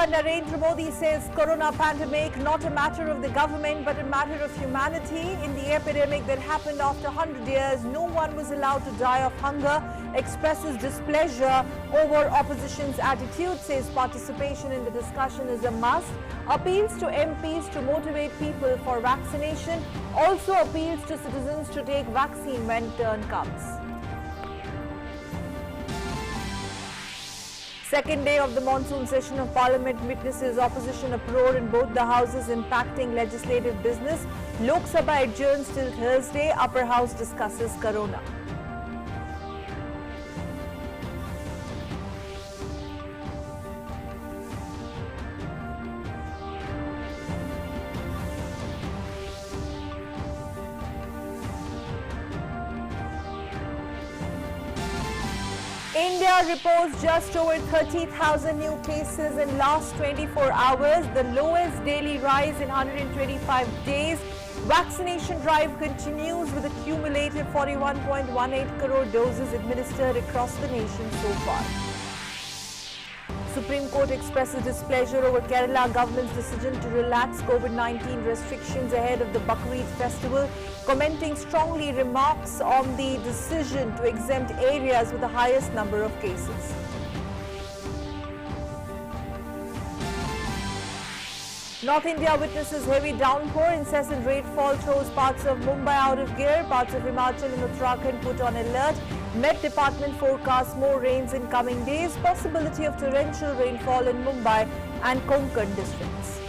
Prime Minister Narendra Modi says corona pandemic not a matter of the government but a matter of humanity. In the epidemic that happened after 100 years, no one was allowed to die of hunger. Expresses displeasure over opposition's attitude, says participation in the discussion is a must. Appeals to MPs to motivate people for vaccination. Also appeals to citizens to take vaccine when turn comes. Second day of the monsoon session of Parliament witnesses opposition uproar in both the houses impacting legislative business. Lok Sabha adjourns till Thursday. Upper House discusses corona. India reports just over 30,000 new cases in last 24 hours, the lowest daily rise in 125 days. Vaccination drive continues with a cumulative 41.18 crore doses administered across the nation so far. Supreme Court expresses displeasure over Kerala government's decision to relax COVID-19 restrictions ahead of the Bakrid festival, commenting strongly remarks on the decision to exempt areas with the highest number of cases. North India witnesses heavy downpour. Incessant rainfall throws parts of Mumbai out of gear. Parts of Himachal and Uttarakhand put on alert. Met Department forecasts more rains in coming days. Possibility of torrential rainfall in Mumbai and Konkan districts.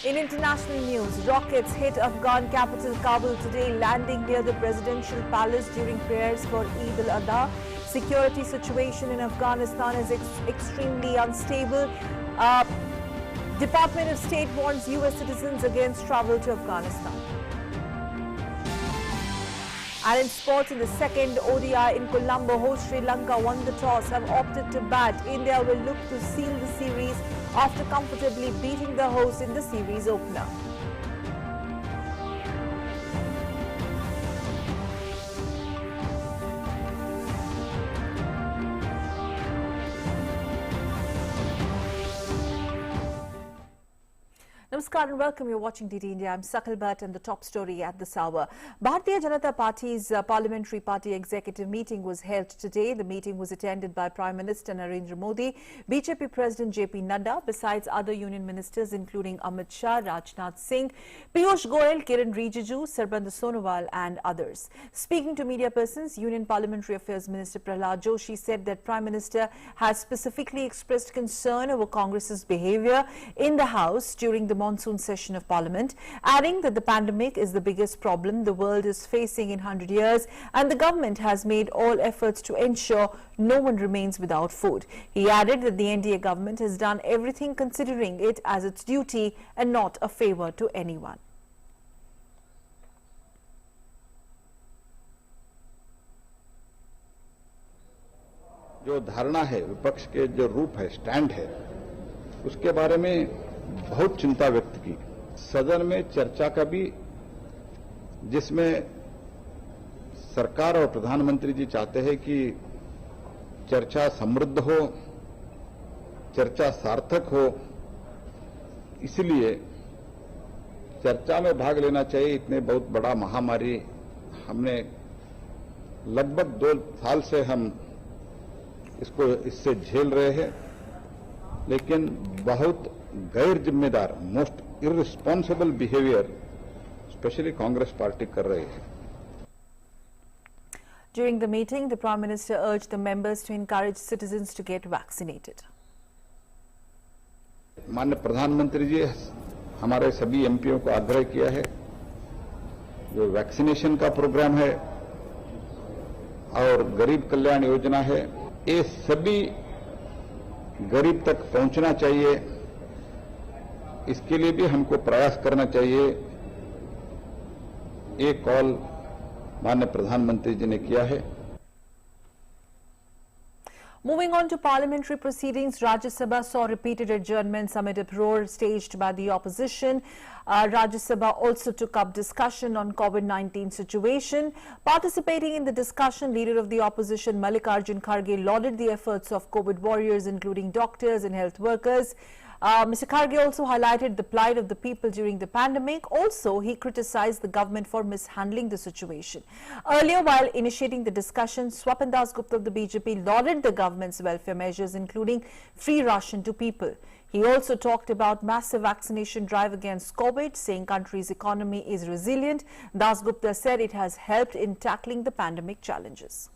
In international news, rockets hit Afghan capital Kabul today, landing near the presidential palace during prayers for Eid al-Adha. Security situation in Afghanistan is extremely unstable. Department of State warns US citizens against travel to Afghanistan. And in sports, in the second ODI in Colombo, host Sri Lanka won the toss, have opted to bat. India will look to seal the series after comfortably beating the host in the series opener. Namaskar and welcome. You're watching DD India. I'm Sakal Bhatt and the top story at this hour. Bharatiya Janata Party's Parliamentary Party Executive Meeting was held today. The meeting was attended by Prime Minister Narendra Modi, BJP President JP Nadda, besides other union ministers including Amit Shah, Rajnath Singh, Piyush Goyal, Kiran Rijiju, Sarabanda Sonowal and others. Speaking to media persons, Union Parliamentary Affairs Minister Prahlad Joshi said that Prime Minister has specifically expressed concern over Congress's behaviour in the House during the monsoon session of Parliament, adding that the pandemic is the biggest problem the world is facing in 100 years and the government has made all efforts to ensure no one remains without food. He added that the NDA government has done everything considering it as its duty and not a favour to anyone. जो धारणा है, विपक्ष के जो रूप है, stand है, उसके बारे में बहुत चिंता व्यक्त की। सदन में चर्चा का भी, जिसमें सरकार और प्रधानमंत्री जी चाहते हैं कि चर्चा समृद्ध हो, चर्चा सार्थक हो, इसलिए चर्चा में भाग लेना चाहिए। इतने बहुत बड़ा महामारी हमने लगभग 2 साल से हम इससे झेल रहे हैं, लेकिन बहुत गैर जिम्मेदार, most irresponsible behaviour specially Congress party कर रही है। During the meeting, the Prime Minister urged the members to encourage citizens to get vaccinated. माननीय प्रधानमंत्री जी हमारे सभी एमपीओ को आग्रह किया है, जो वैक्सीनेशन का प्रोग्राम है और गरीब कल्याण योजना है, ये सभी गरीब तक पहुंचना चाहिए। इसके लिए भी हमको प्रयास करना चाहिए। ये कॉल माननीय प्रधानमंत्री जी ने किया है। Moving on to parliamentary proceedings, Rajya Sabha saw repeated adjournments amid uproar staged by the opposition. Rajya Sabha also took up discussion on COVID-19 situation. Participating in the discussion, leader of the opposition Mallikarjun Kharge lauded the efforts of COVID warriors, including doctors and health workers. Mr. Kharge also highlighted the plight of the people during the pandemic. Also, he criticized the government for mishandling the situation. Earlier, while initiating the discussion, Swapan Dasgupta of the BJP lauded the government's welfare measures, including free ration to people. He also talked about massive vaccination drive against COVID, saying country's economy is resilient. Dasgupta said it has helped in tackling the pandemic challenges.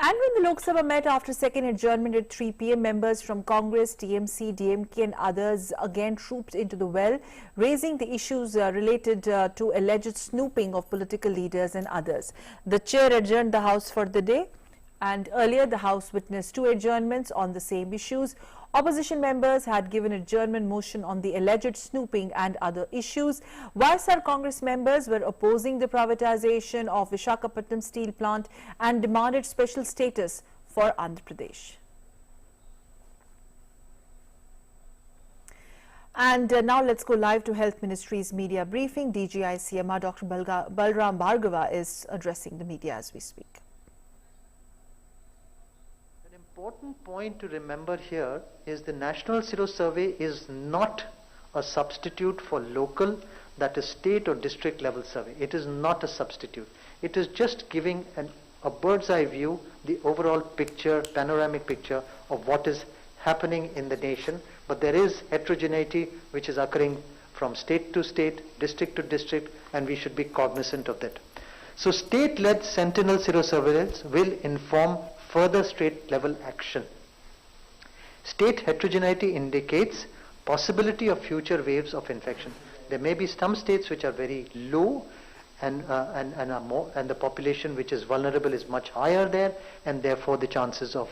And when the Lok Sabha met after second adjournment at 3 p.m., members from Congress, TMC, DMK and others again trooped into the well, raising the issues related to alleged snooping of political leaders and others. The chair adjourned the House for the day, and earlier the House witnessed 2 adjournments on the same issues. Opposition members had given adjournment motion on the alleged snooping and other issues. YSR Congress members were opposing the privatization of Visakhapatnam steel plant and demanded special status for Andhra Pradesh. And now let's go live to Health Ministry's media briefing. DGICMR Dr. Balram Bhargava is addressing the media as we speak. Important point to remember here is the National Sero Survey is not a substitute for local, that is state or district level survey. It is not a substitute. It is just giving a bird's eye view, the overall picture, panoramic picture of what is happening in the nation. But there is heterogeneity which is occurring from state to state, district to district, and we should be cognizant of that. So state-led sentinel sero surveillance will inform further state-level action. State heterogeneity indicates possibility of future waves of infection. There may be some states which are very low and the population which is vulnerable is much higher there, and therefore the chances of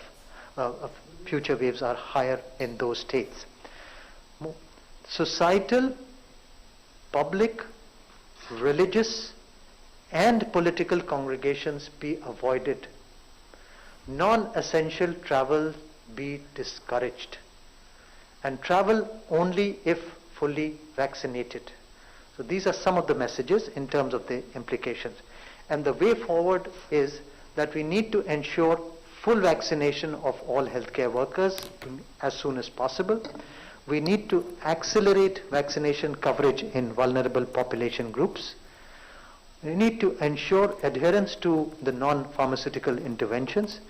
future waves are higher in those states. Societal, public, religious and political congregations be avoided. Non-essential travel be discouraged, and travel only if fully vaccinated. So these are some of the messages in terms of the implications. And the way forward is that we need to ensure full vaccination of all healthcare workers as soon as possible. We need to accelerate vaccination coverage in vulnerable population groups. We need to ensure adherence to the non-pharmaceutical interventions.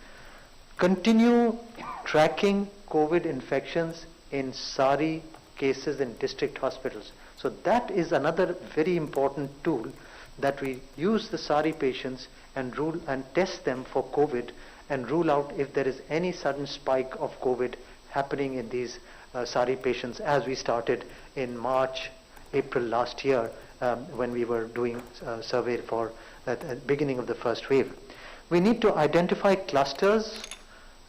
Continue tracking COVID infections in SARI cases in district hospitals. So that is another very important tool, that we use the SARI patients and test them for COVID and rule out if there is any sudden spike of COVID happening in these SARI patients, as we started in March, April last year when we were doing a survey for the beginning of the first wave. We need to identify clusters.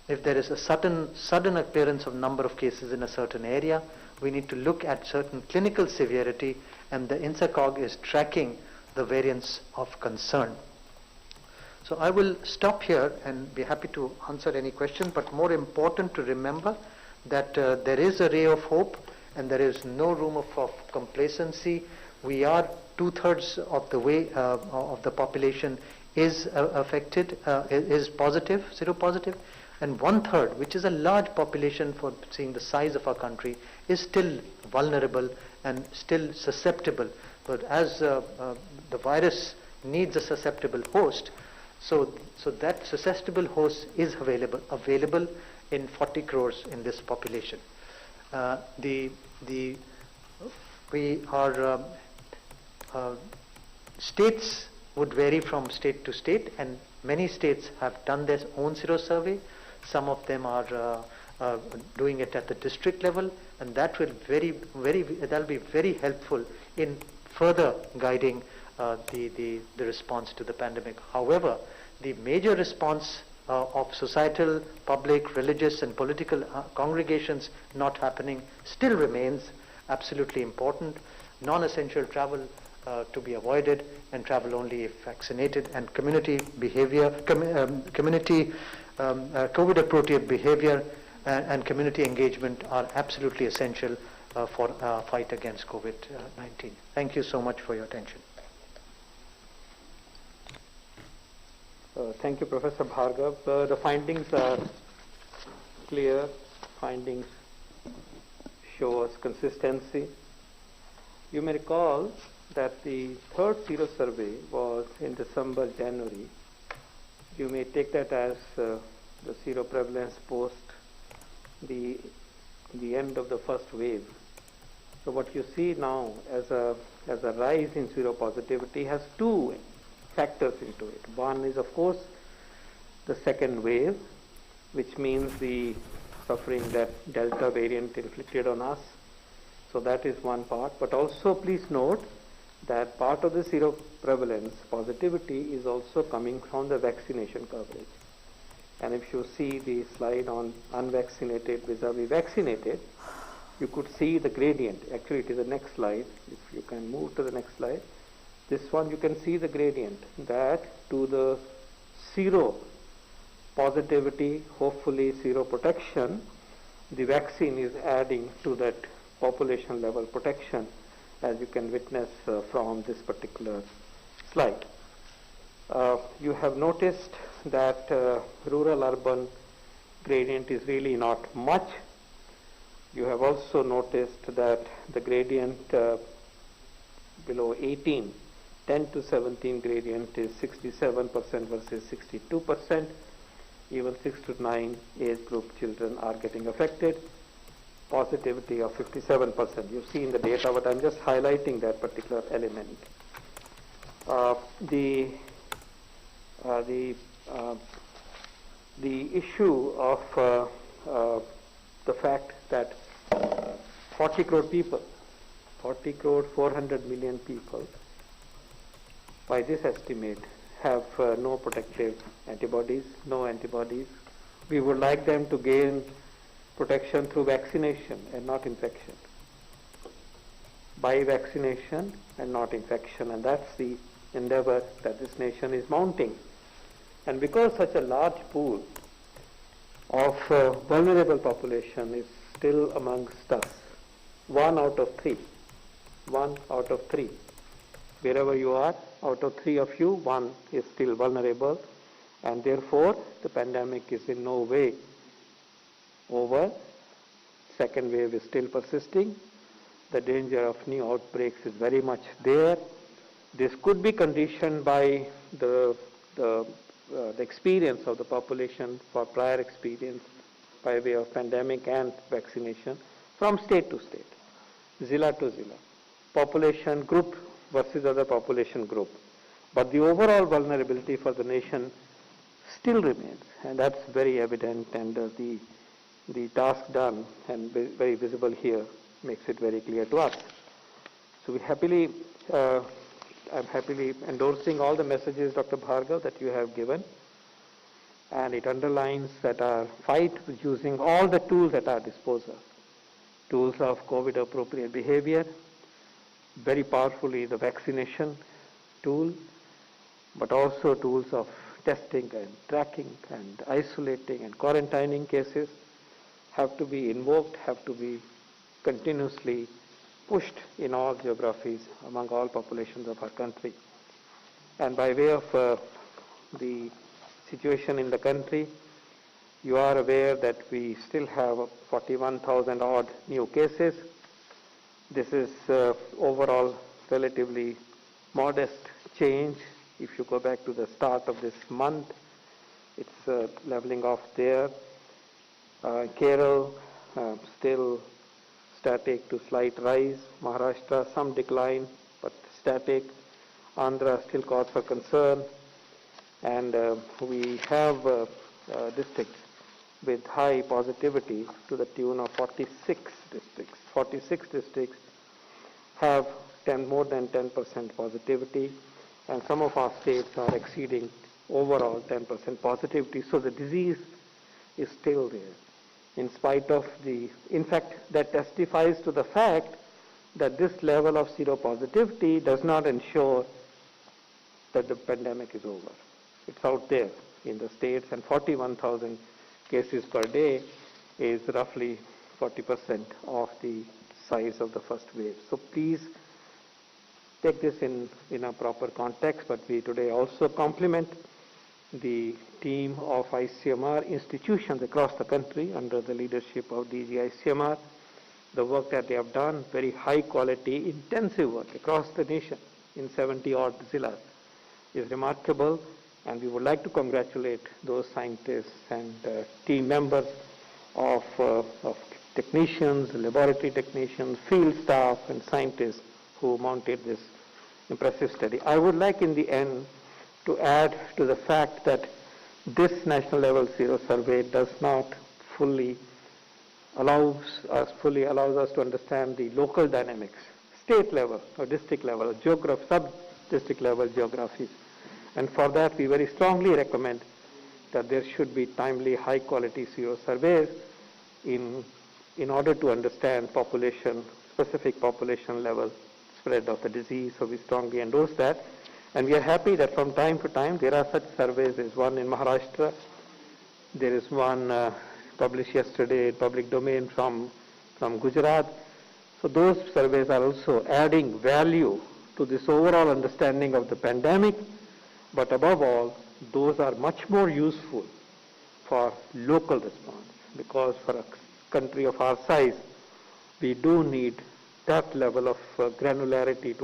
If there is a sudden appearance of number of cases in a certain area, we need to look at certain clinical severity, and the INSACOG is tracking the variants of concern. So I will stop here and be happy to answer any question, but more important to remember that there is a ray of hope and there is no room of complacency. We are 2/3 of the way of the population is affected, is positive, seropositive, and 1/3, which is a large population for seeing the size of our country, is still vulnerable and still susceptible. But as the virus needs a susceptible host, so that susceptible host is available in 40 crores in this population. States would vary from state to state, and many states have done their own sero survey. Some of them are doing it at the district level, and that will that'll be very helpful in further guiding the response to the pandemic. However, the major response of societal, public, religious and political congregations not happening still remains absolutely important. Non-essential travel to be avoided, and travel only if vaccinated, and community behavior, COVID-appropriate behavior and community engagement are absolutely essential for fight against COVID-19. Thank you so much for your attention. Thank you, Professor Bhargav. The findings are clear. Findings show us consistency. You may recall that the third Sero survey was in December, January. You may take that as the Sero prevalence post the end of the first wave. So what you see now as a rise in seropositivity has two factors into it. One is, of course, the second wave, which means the suffering that Delta variant inflicted on us. So that is one part. But also please note that part of the seroprevalence positivity is also coming from the vaccination coverage. And if you see the slide on unvaccinated vis-a-vis vaccinated, you could see the gradient. Actually, it is the next slide. If you can move to the next slide. This one, you can see the gradient that to the sero positivity, hopefully sero protection, the vaccine is adding to that population level protection, as you can witness from this particular slide. You have noticed that rural-urban gradient is really not much. You have also noticed that the gradient below 18, 10 to 17 gradient is 67% versus 62%. Even 6 to 9 age group children are getting affected. Positivity of 57%. You see in the data, but I'm just highlighting that particular element. The issue of the fact that 40 crore people, 40 crore 400 million people, by this estimate, have no protective antibodies, no antibodies. We would like them to gain protection through vaccination and not infection. By vaccination and not infection, and that's the endeavor that this nation is mounting. And because such a large pool of vulnerable population is still amongst us, 1 out of 3, wherever you are, out of 3 of you, 1 is still vulnerable, and therefore the pandemic is in no way over. Second wave is still persisting. The danger of new outbreaks is very much there. This could be conditioned by the experience of the population for prior experience by way of pandemic and vaccination from state to state, zilla to zilla, population group versus other population group. But the overall vulnerability for the nation still remains, and that's very evident, and the task done and very visible here makes it very clear to us. So I'm happily endorsing all the messages, Dr. Bhargav, that you have given, and it underlines that our fight with using all the tools at our disposal, tools of COVID-appropriate behavior, very powerfully the vaccination tool, but also tools of testing and tracking and isolating and quarantining cases have to be invoked, have to be continuously pushed in all geographies among all populations of our country. And by way of the situation in the country, you are aware that we still have 41,000 odd new cases. This is overall relatively modest change. If you go back to the start of this month, it's leveling off there. Kerala still static to slight rise. Maharashtra some decline but static. Andhra still cause for concern. And we have districts with high positivity to the tune of 46 districts. 46 districts have more than 10% positivity, and some of our states are exceeding overall 10% positivity. So the disease is still there. In spite of in fact, that testifies to the fact that this level of seropositivity does not ensure that the pandemic is over. It's out there in the states, and 41,000 cases per day is roughly 40% of the size of the first wave. So please take this in a proper context, but we today also compliment the team of ICMR institutions across the country under the leadership of DG ICMR. The work that they have done, very high quality, intensive work across the nation in 70 odd zillas, is remarkable, and we would like to congratulate those scientists and team members of technicians, laboratory technicians, field staff, and scientists who mounted this impressive study. I would like in the end to add to the fact that this national level sero survey does not fully allows us to understand the local dynamics, state level or district level, sub-district level geographies. And for that, we very strongly recommend that there should be timely, high-quality sero surveys in order to understand specific population level spread of the disease. So we strongly endorse that. And we are happy that from time to time there are such surveys. There is one in Maharashtra. There is one published yesterday in public domain from Gujarat. So those surveys are also adding value to this overall understanding of the pandemic. But above all, those are much more useful for local response, because for a country of our size, we do need that level of granularity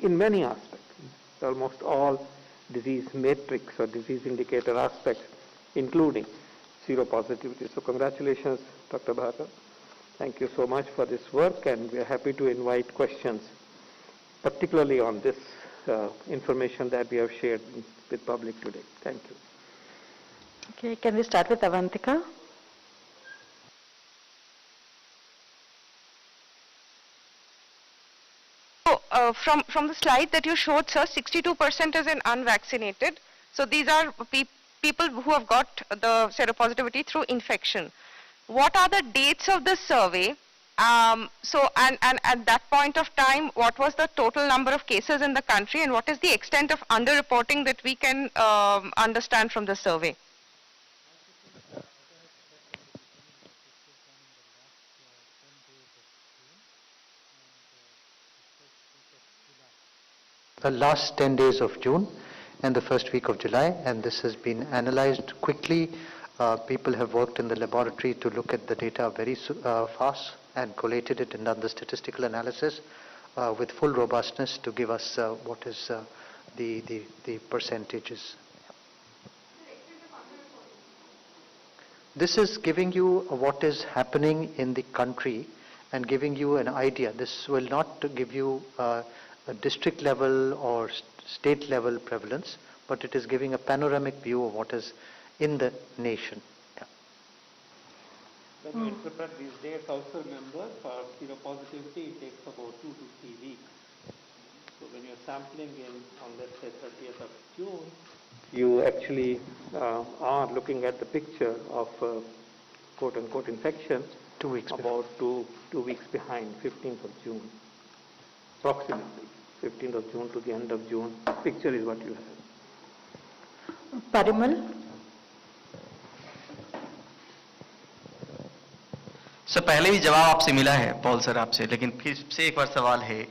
in many aspects, almost all disease matrix or disease indicator aspects, including seropositivity. So congratulations, Dr. Bhargav. Thank you so much for this work, and we are happy to invite questions, particularly on this information that we have shared with public today. Thank you. Okay, can we start with Avantika? From the slide that you showed, sir, 62% is in unvaccinated. So these are people who have got the seropositivity through infection. What are the dates of this survey? And at that point of time, what was the total number of cases in the country, and what is the extent of underreporting that we can understand from the survey? The last 10 days of June and the first week of July, and this has been analyzed quickly. People have worked in the laboratory to look at the data very fast and collated it and done the statistical analysis with full robustness to give us what is the percentages. This is giving you what is happening in the country and giving you an idea. This will not give you a district level or state level prevalence, but it is giving a panoramic view of what is in the nation. When you interpret these dates, also remember for seropositivity it takes about 2 to 3 weeks. So when you're sampling on let's say 30th of June, you actually are looking at the picture of quote unquote infection 2 weeks about two weeks behind, 15th of June. Approximately 15th of June to the end of June. Picture is what you have. Parimal? Sir पहले भी जवाब आपसे मिला है Paul sir आपसे, लेकिन फिर से एक बार सवाल है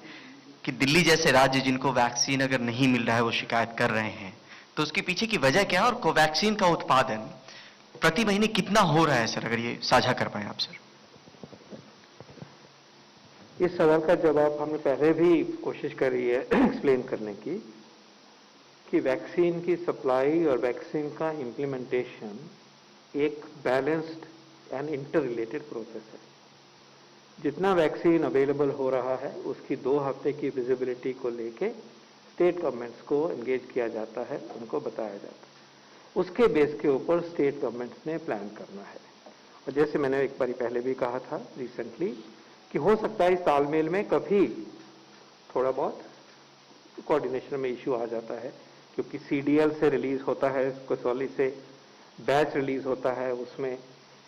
कि दिल्ली जैसे राज्य जिनको वैक्सीन अगर नहीं मिल रहा है वो शिकायत कर रहे हैं, तो उसके पीछे की वजह क्या है, और कोवैक्सीन का उत्पादन प्रति महीने कितना हो रहा है सर, अगर ये साझा कर पाए आप सर। इस सवाल का जवाब हमने पहले भी कोशिश करी है एक्सप्लेन करने की कि वैक्सीन की सप्लाई और वैक्सीन का इम्प्लीमेंटेशन एक balanced and inter related process है। जितना वैक्सीन अवेलेबल हो रहा है उसकी 2 हफ्ते की विजिबिलिटी को लेके स्टेट गवर्नमेंट्स को एंगेज किया जाता है, उनको बताया जाता है, उसके बेस के ऊपर स्टेट गवर्नमेंट्स ने प्लान करना है। और जैसे मैंने एक बार पहले भी कहा था रिसेंटली कि हो सकता है इस तालमेल में कभी थोड़ा बहुत कोऑर्डिनेशन में इश्यू आ जाता है, क्योंकि CDL से रिलीज होता है, कसौली से बैच रिलीज होता है, उसमें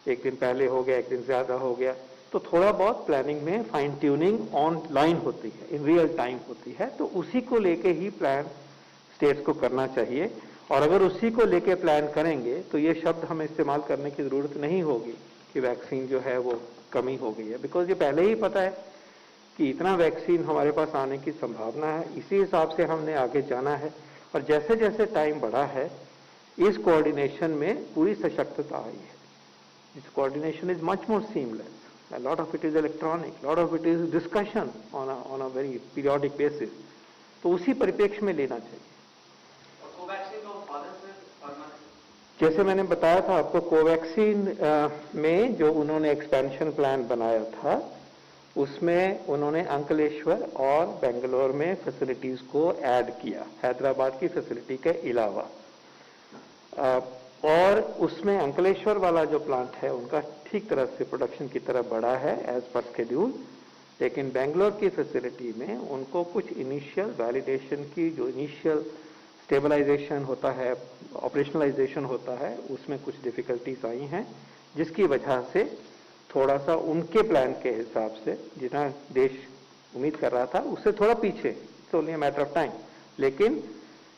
एक दिन पहले हो गया, एक दिन ज्यादा हो गया, तो तो थोड़ा बहुत प्लानिंग में फाइन ट्यूनिंग ऑनलाइन होती है, इन रियल टाइम होती है, तो उसी को लेके ही प्लान स्टेट्स को करना चाहिए। और अगर उसी को लेके प्लान करेंगे तो ये शब्द हमें इस्तेमाल करने की जरूरत नहीं होगी कि वैक्सीन जो है वो कमी हो गई है, बिकॉज ये पहले ही पता है कि इतना वैक्सीन हमारे पास आने की संभावना है, इसी हिसाब से हमने आगे जाना है। और जैसे जैसे टाइम बढ़ा है इस कोऑर्डिनेशन में पूरी सशक्तता आई है। This coordination is much more seamless. A lot of it is electronic, a lot of it is discussion on a very periodic basis. तो उसी परिप्रेक्ष्य में लेना चाहिए। जैसे मैंने बताया था आपको, कोवैक्सीन में जो उन्होंने एक्सपेंशन प्लान बनाया था उसमें उन्होंने अंकलेश्वर और बेंगलोर में फैसिलिटीज को ऐड किया, हैदराबाद की फैसिलिटी के अलावा। और उसमें अंकलेश्वर वाला जो प्लांट है उनका ठीक तरह से प्रोडक्शन की तरफ बढ़ा है एज पर शेड्यूल, लेकिन बेंगलोर की फैसिलिटी में उनको कुछ इनिशियल वैलिडेशन की, जो इनिशियल स्टेबलाइजेशन होता है, ऑपरेशनलाइजेशन होता है, उसमें कुछ डिफिकल्टीज आई हैं, जिसकी वजह से थोड़ा सा उनके प्लान के हिसाब से जितना देश उम्मीद कर रहा था उससे थोड़ा पीछे, it's only a matter of time. लेकिन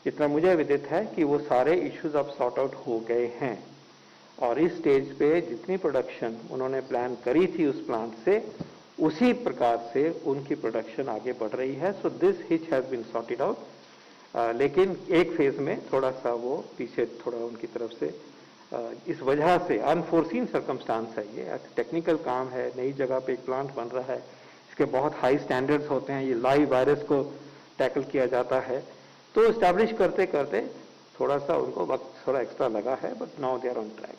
जितना मुझे विदित है कि वो सारे इश्यूज अब सॉर्ट आउट हो गए हैं और इस स्टेज पे जितनी प्रोडक्शन उन्होंने प्लान करी थी उस प्लांट से, उसी प्रकार से उनकी प्रोडक्शन आगे बढ़ रही है। So this hitch has been sorted out, लेकिन एक फेज में थोड़ा सा वो पीछे थोड़ा उनकी तरफ से इस वजह से अनफोर्सीन सर्कमस्टांस है, ये टेक्निकल काम है, नई जगह पे एक प्लांट बन रहा है, इसके बहुत हाई स्टैंडर्ड्स होते हैं, ये लाइव वायरस को टैकल किया जाता है, तो एस्टैब्लिश करते करते थोड़ा सा उनको वक्त थोड़ा एक्स्ट्रा लगा है, but now they are on track.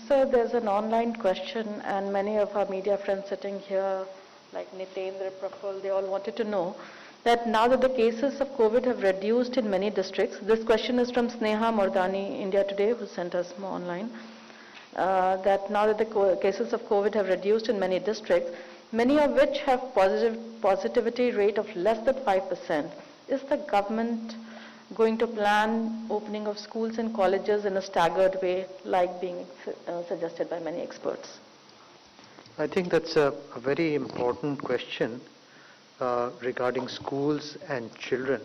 Sir, there's an online question and many of our media friends sitting here like Nitendra, Praful, they all wanted to know that now that the cases of COVID have reduced in many districts, this question is from Sneha Mordani, India Today, who sent us more online, that now that the cases of COVID have reduced in many districts, many of which have positivity rate of less than 5%, is the government going to plan opening of schools and colleges in a staggered way like being suggested by many experts? I think that's a very important question regarding schools and children.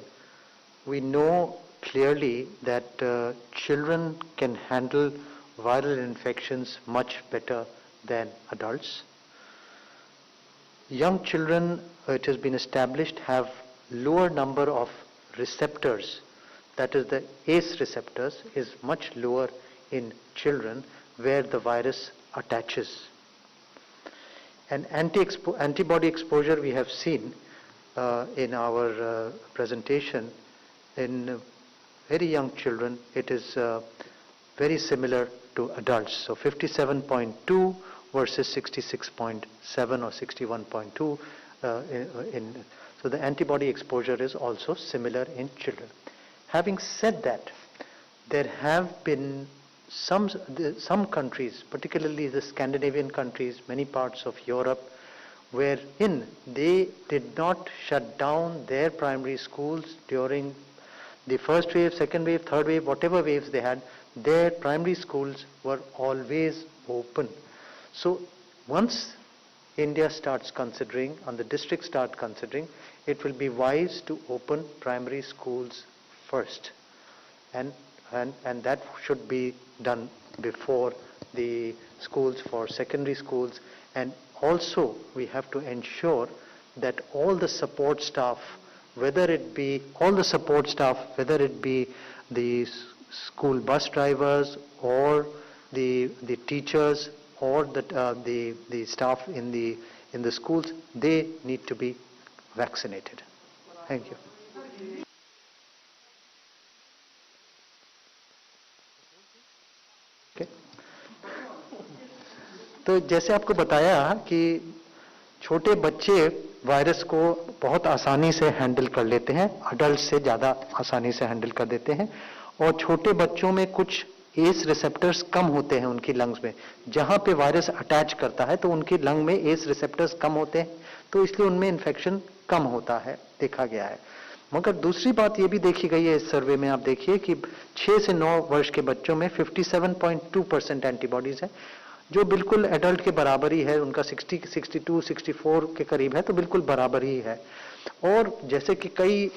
We know clearly that children can handle viral infections much better than adults. Young children, it has been established, have lower number of receptors, that is the ACE receptors is much lower in children where the virus attaches. And antibody exposure we have seen in our presentation in very young children, it is very similar to adults. So 57.2 versus 66.7 or 61.2 so the antibody exposure is also similar in children. Having said that, there have been some countries, particularly the Scandinavian countries, many parts of Europe, wherein they did not shut down their primary schools during the first wave, second wave, third wave, whatever waves they had, their primary schools were always open. So once India starts considering and the districts start considering, it will be wise to open primary schools first, and that should be done before the schools for secondary schools. And also we have to ensure that all the support staff, whether it be the school bus drivers or the teachers or the staff in the schools, they need to be vaccinated. Thank you. Okay. तो जैसे आपको बताया कि छोटे बच्चे virus को बहुत आसानी से हैंडल कर लेते हैं, अडल्ट से ज़्यादा आसानी से हैंडल कर देते हैं, और छोटे बच्चों में कुछ एस रिसेप्टर्स कम होते हैं उनकी लंग्स में, जहां पे वायरस अटैच करता है तो उनकी लंग में एस रिसेप्टर्स कम होते हैं, तो इसलिए उनमें इन्फेक्शन कम होता है, देखा गया है। मगर दूसरी बात ये भी देखी गई है इस सर्वे में, आप देखिए कि 6 से 9 वर्ष के बच्चों में 57.2% एंटीबॉडीज है, जो बिल्कुल एडल्ट के बराबर ही है, उनका 60, 62, 64 के करीब है, तो बिल्कुल बराबर ही है। और जैसे कि कई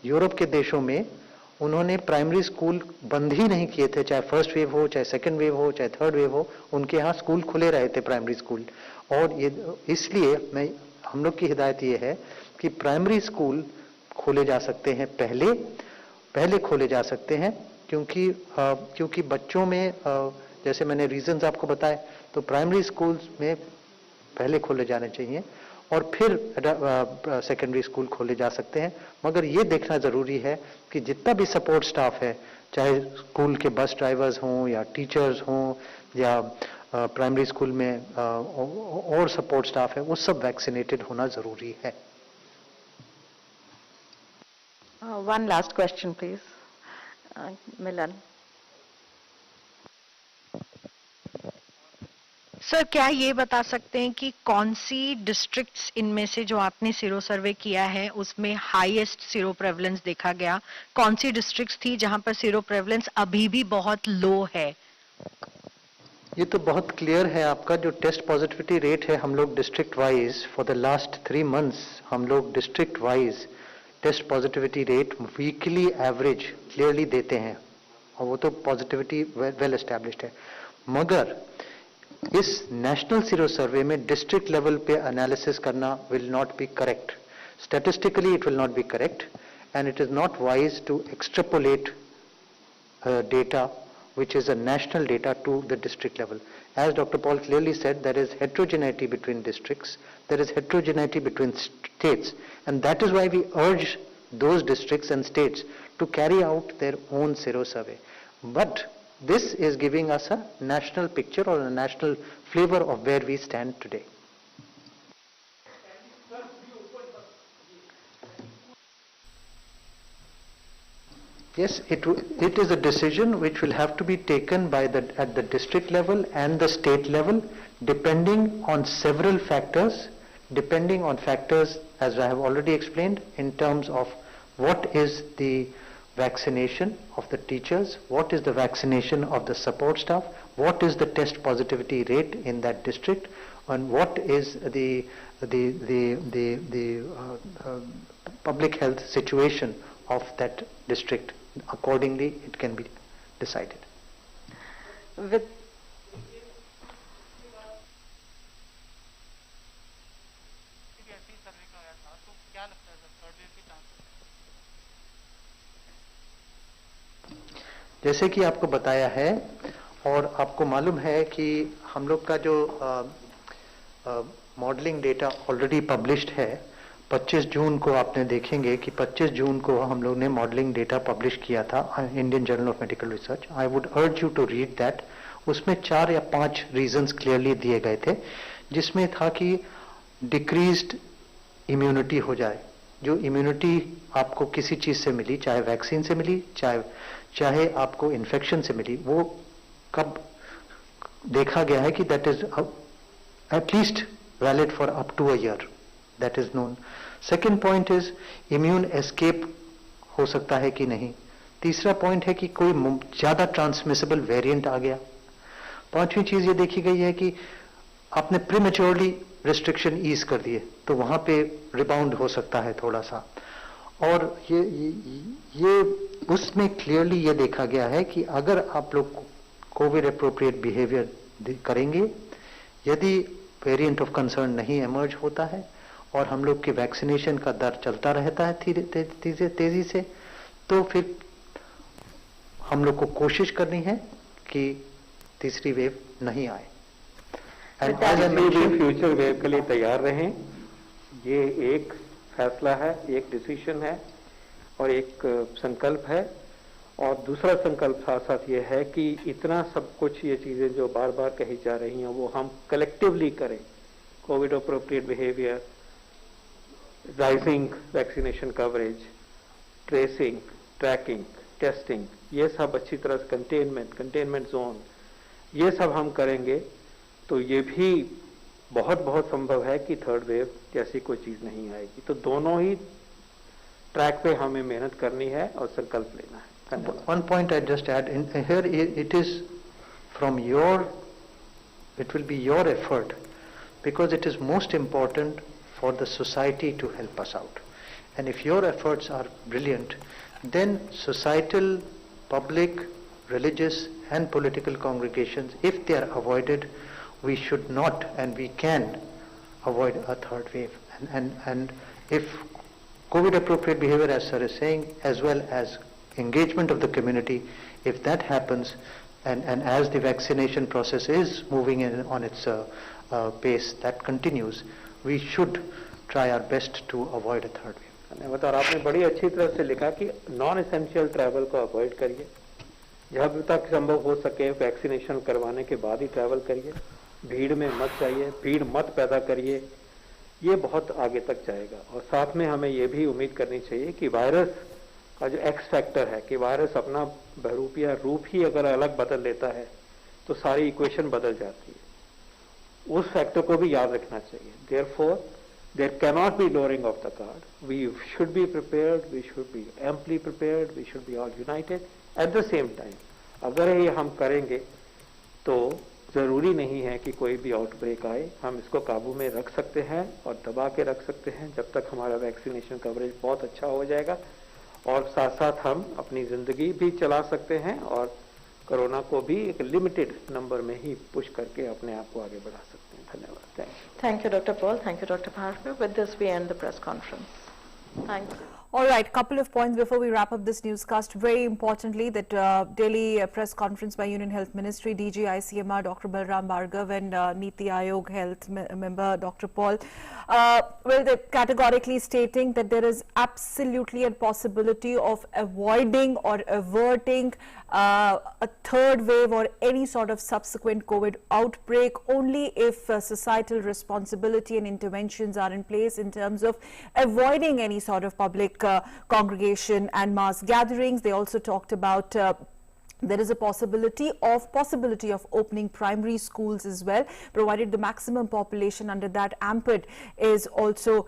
यूरोप के देशों में उन्होंने प्राइमरी स्कूल बंद ही नहीं किए थे, चाहे फर्स्ट वेव हो, चाहे सेकंड वेव हो, चाहे थर्ड वेव हो, उनके यहाँ स्कूल खुले रहे थे प्राइमरी स्कूल। और ये इसलिए हम लोग की हिदायत ये है कि प्राइमरी स्कूल खोले जा सकते हैं, पहले खोले जा सकते हैं, क्योंकि बच्चों में जैसे मैंने रीजंस आपको बताए, तो प्राइमरी स्कूल्स में पहले खोले जाने चाहिए और फिर सेकेंडरी स्कूल खोले जा सकते हैं। मगर ये देखना जरूरी है कि जितना भी सपोर्ट स्टाफ है, चाहे स्कूल के बस ड्राइवर्स हों या टीचर्स हों या प्राइमरी स्कूल में और सपोर्ट स्टाफ है, वो सब वैक्सीनेटेड होना जरूरी है। One last question, please. Milan. Sir, क्या ये बता सकते हैं कि कौन सी डिस्ट्रिक्ट्स इनमें से जो आपने सीरो सर्वे किया है उसमें हाईएस्ट सीरो प्रेवलेंस देखा गया? कौन सी डिस्ट्रिक्ट्स थी जहां पर सीरो प्रेवलेंस अभी भी बहुत लो है? ये तो बहुत क्लियर है, आपका जो टेस्ट पॉजिटिविटी रेट है, हम लोग district wise for the last 3 months हम लोग district wise test positivity rate weekly average clearly देते हैं, और वो तो पॉजिटिविटी वेल एस्टैब्लिश्ड है। मगर इस नेशनल सीरो सर्वे में डिस्ट्रिक्ट लेवल पे एनालिसिस करना will not be correct, statistically it will not be correct, and it is not wise to extrapolate data which is a national data to the district level. As Dr. Paul clearly said, there is heterogeneity between districts, there is heterogeneity between states, and that is why we urge those districts and states to carry out their own sero survey. But this is giving us a national picture or a national flavor of where we stand today. Yes, it is a decision which will have to be taken by at the district level and the state level, depending on several factors, as I have already explained, in terms of what is the vaccination of the teachers, what is the vaccination of the support staff, what is the test positivity rate in that district, and what is the public health situation of that district. Accordingly, it can be decided. With जैसे कि आपको बताया है और आपको मालूम है कि हम लोग का जो मॉडलिंग डेटा ऑलरेडी पब्लिश्ड है, 25 जून को आपने देखेंगे कि 25 जून को हम लोग ने मॉडलिंग डेटा पब्लिश किया था Indian journal of medical research. I would urge you to read that. उसमें 4 या 5 रीजंस क्लियरली दिए गए थे, जिसमें था कि डिक्रीज्ड इम्यूनिटी हो जाए। जो इम्यूनिटी आपको किसी चीज से मिली, चाहे वैक्सीन से मिली, चाहे आपको इन्फेक्शन से मिली, वो कब देखा गया है कि that is at least valid for up to a year, that is known. Second point is immune escape हो सकता है कि नहीं। तीसरा पॉइंट है कि कोई ज्यादा ट्रांसमिसिबल वेरिएंट आ गया। 5वीं चीज ये देखी गई है कि आपने प्रीमेच्योरली रिस्ट्रिक्शन ईज कर दिए, तो वहां पे रिबाउंड हो सकता है थोड़ा सा। और ये उसमें क्लियरली ये देखा गया है कि अगर आप लोग कोविड अप्रोप्रिएट बिहेवियर करेंगे, यदि वेरिएंट ऑफ कंसर्न नहीं एमर्ज होता है और हम लोग के वैक्सीनेशन का दर चलता रहता है तेजी से, तो फिर हम लोग को कोशिश करनी है कि तीसरी वेव नहीं आए। फ्यूचर वेव के लिए तैयार रहें। ये एक फैसला है, एक डिसीजन है और एक संकल्प है। और दूसरा संकल्प साथ साथ ये है कि इतना सब कुछ, ये चीजें जो बार बार कही जा रही हैं, वो हम कलेक्टिवली करें। Covid appropriate behaviour, rising vaccination coverage, tracing, tracking, testing, ये सब अच्छी तरह से कंटेनमेंट जोन, ये सब हम करेंगे तो ये भी बहुत संभव है कि थर्ड वेव जैसी कोई चीज नहीं आएगी। तो दोनों ही ट्रैक पे हमें मेहनत करनी है और संकल्प लेना है। One point I just add in here, it is from your It will be your effort, because it is most important for the society to help us out. And if your efforts are brilliant, then societal, public, religious and political congregations, if they are avoided, we should not and we can avoid a third wave. And if COVID appropriate behavior, as sir is saying, as well as engagement of the community, if that happens, and as the vaccination process is moving on its pace, that continues, we should try our best to avoid a third wave. धन्यवाद। और आपने बड़ी अच्छी तरह से लिखा कि non essential travel को अवॉइड करिए, जब तक संभव हो सके वैक्सीनेशन करवाने के बाद ही ट्रैवल करिए, भीड़ में मत जाइए, भीड़ मत पैदा करिए, ये बहुत आगे तक जाएगा। और साथ में हमें ये भी उम्मीद करनी चाहिए कि वायरस का जो एक्स फैक्टर है, कि वायरस अपना बहरूप या रूप ही अगर अलग बदल लेता है तो सारी इक्वेशन बदल जाती है, उस फैक्टर को भी याद रखना चाहिए। Therefore, there cannot be lowering of the guard. We should be prepared, we should be amply prepared, we should be all united. At the same time, अगर ये हम करेंगे तो ज़रूरी नहीं है कि कोई भी आउटब्रेक आए, हम इसको काबू में रख सकते हैं और दबा के रख सकते हैं जब तक हमारा वैक्सीनेशन कवरेज बहुत अच्छा हो जाएगा, और साथ साथ हम अपनी ज़िंदगी भी चला सकते हैं और कोरोना को भी एक लिमिटेड नंबर में ही पुश करके अपने आप को आगे बढ़ा सकते हैं। धन्यवाद। Thank you, Dr. Paul. Thank you, Dr. Bhargav. With this, we end the press conference. Thank you. All right, couple of points before we wrap up this newscast. Very importantly, that daily press conference by Union Health Ministry, DG ICMR Dr. Balram Bhargav and Niti Aayog Health member Dr. Paul, well, they're categorically stating that there is absolutely a possibility of avoiding or averting a third wave or any sort of subsequent COVID outbreak only if societal responsibility and interventions are in place in terms of avoiding any sort of public congregation and mass gatherings. They also talked about there is a possibility of opening primary schools as well, provided the maximum population under that AMPID is also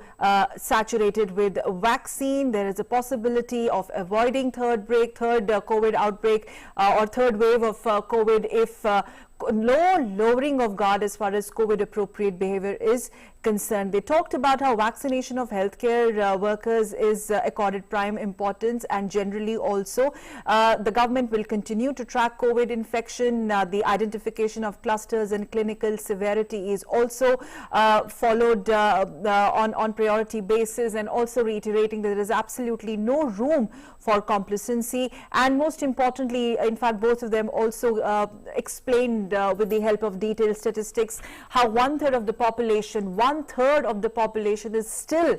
saturated with vaccine. There is a possibility of avoiding third COVID outbreak or third wave of COVID if no lowering of guard as far as COVID appropriate behavior is concerned. They talked about how vaccination of healthcare workers is accorded prime importance, and generally also the government will continue to track COVID infection. The identification of clusters and clinical severity is also followed on priority basis, and also reiterating that there is absolutely no room for complacency. And most importantly, in fact, both of them also explained with the help of detailed statistics how one-third of the population is still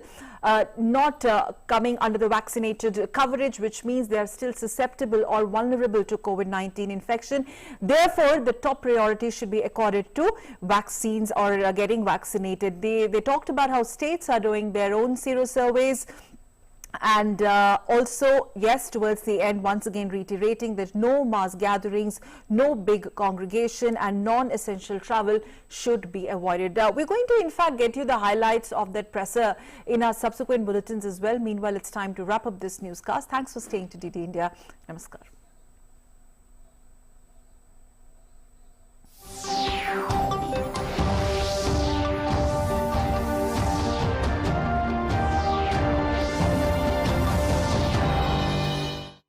not coming under the vaccinated coverage, which means they are still susceptible or vulnerable to COVID-19 infection. Therefore, the top priority should be accorded to vaccines or getting vaccinated. They talked about how states are doing their own sero surveys. And also, yes, towards the end, once again reiterating that no mass gatherings, no big congregation and non-essential travel should be avoided. We're going to in fact get you the highlights of that presser in our subsequent bulletins as well. Meanwhile, it's time to wrap up this newscast. Thanks for staying to DD India. Namaskar.